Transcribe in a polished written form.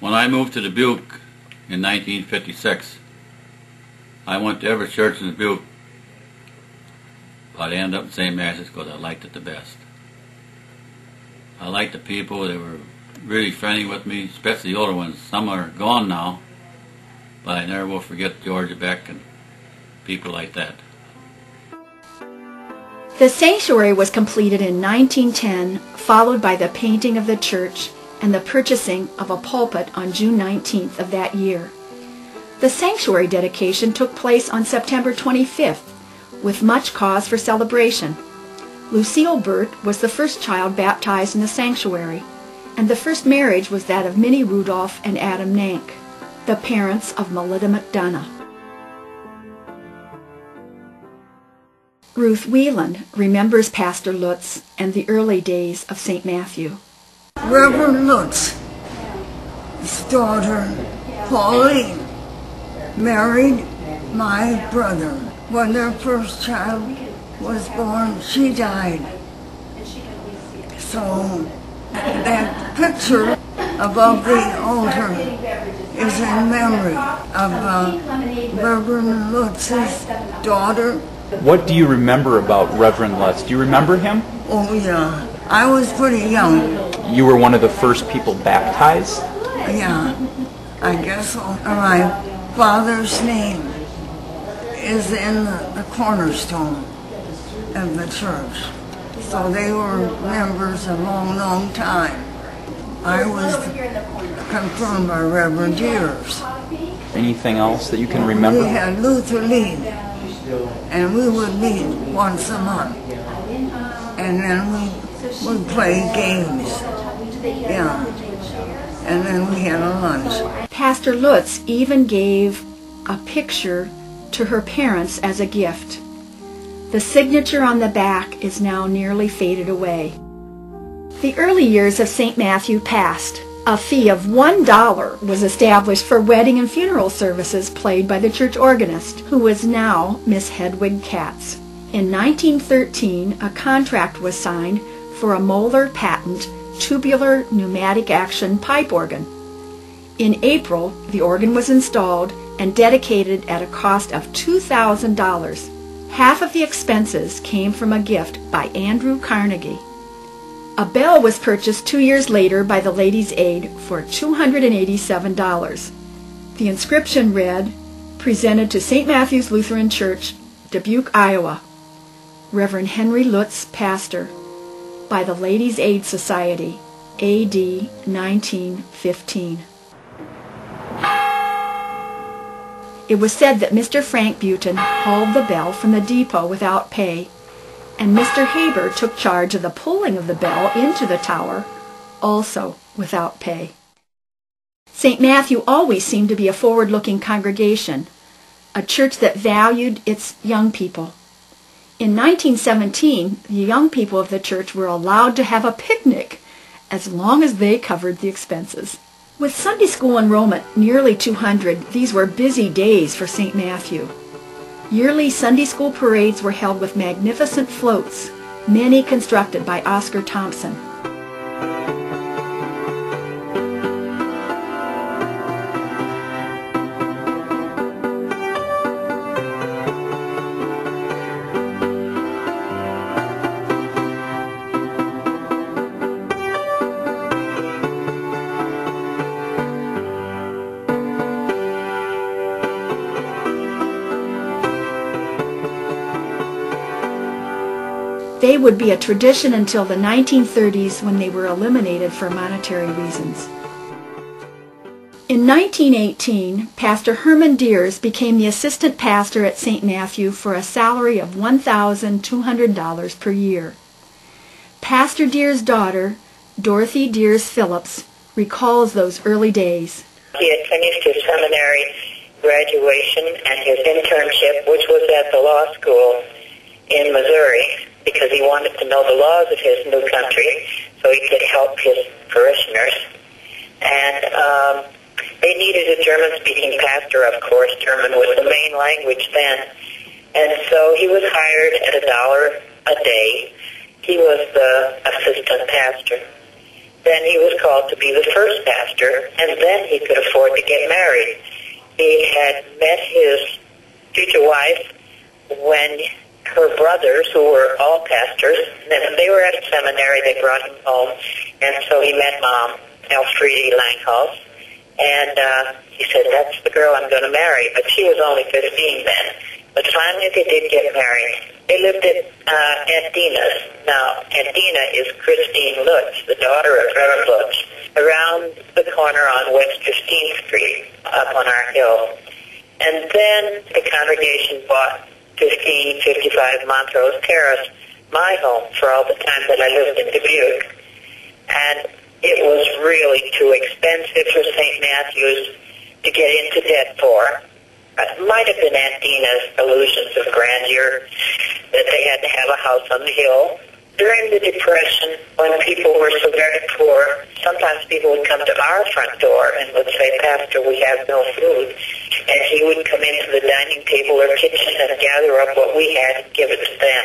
When I moved to Dubuque in 1956, I went to every church in Dubuque, but I ended up in St. Matthew's because I liked it the best. I liked the people. They were really friendly with me, especially the older ones. Some are gone now, but I never will forget George Beck and people like that. The sanctuary was completed in 1910, followed by the painting of the church and the purchasing of a pulpit on June 19th of that year. The sanctuary dedication took place on September 25th, with much cause for celebration. Lucille Burt was the first child baptized in the sanctuary, and the first marriage was that of Minnie Rudolph and Adam Nank, the parents of Melita McDonough. Ruth Whelan remembers Pastor Lutz and the early days of St. Matthew. Reverend Lutz, his daughter, Pauline, married my brother. When their first child was born, she died. So that picture above the altar is in memory of Reverend Lutz's daughter. What do you remember about Reverend Lutz? Do you remember him? Oh yeah, I was pretty young. You were one of the first people baptized? Yeah, I guess so. My father's name is in the cornerstone of the church. So they were members a long, long time. I was confirmed by Reverend Deers. Anything else that you can remember? We had Luther Lead, and we would meet once a month. And then we would play games. Yeah. And then we had a lunch. Pastor Lutz even gave a picture to her parents as a gift. The signature on the back is now nearly faded away. The early years of St. Matthew passed. A fee of $1 was established for wedding and funeral services played by the church organist, who was now Miss Hedwig Katz. In 1913, a contract was signed for a Moeller patent tubular pneumatic action pipe organ. In April, the organ was installed and dedicated at a cost of $2,000. Half of the expenses came from a gift by Andrew Carnegie. A bell was purchased 2 years later by the Ladies' Aid for $287. The inscription read, "Presented to St. Matthew's Lutheran Church, Dubuque, Iowa. Reverend Henry Lutz, pastor, by the Ladies' Aid Society, A.D. 1915. It was said that Mr. Frank Buten hauled the bell from the depot without pay, and Mr. Haber took charge of the pulling of the bell into the tower, also without pay. St. Matthew always seemed to be a forward-looking congregation, a church that valued its young people. In 1917, the young people of the church were allowed to have a picnic as long as they covered the expenses. With Sunday school enrollment nearly 200, these were busy days for St. Matthew. Yearly Sunday school parades were held with magnificent floats, many constructed by Oscar Thompson. They would be a tradition until the 1930s, when they were eliminated for monetary reasons. In 1918, Pastor Herman Deers became the assistant pastor at St. Matthew for a salary of $1,200 per year. Pastor Deers' daughter, Dorothy Deers Phillips, recalls those early days. He had finished his seminary graduation and his internship, which was at the law school in Missouri, because he wanted to know the laws of his new country so he could help his parishioners. And they needed a German-speaking pastor, of course. German was the main language then. And so he was hired at $1 a day. He was the assistant pastor. then he was called to be the first pastor, and then he could afford to get married. He had met his future wife when her brothers, who were all pastors, they were at a seminary, they brought him home, and so he met Mom, Elfriede Langhaus, and he said, that's the girl I'm going to marry, but she was only 15 then. But finally they did get married. They lived at Aunt Dina's. Now, Aunt Dina is Christine Lutz, the daughter of Reverend Lutz, around the corner on West 15th Street, up on our hill. And then the congregation bought 55 Montrose Terrace, my home, for all the time that I lived in Dubuque. And it was really too expensive for St. Matthew's to get into debt for. It might have been Aunt Dina's illusions of grandeur that they had to have a house on the hill. During the Depression, when people were so very poor, sometimes people would come to our front door and would say, Pastor, we have no food. And he would come into the dining table or kitchen and gather up what we had and give it to them.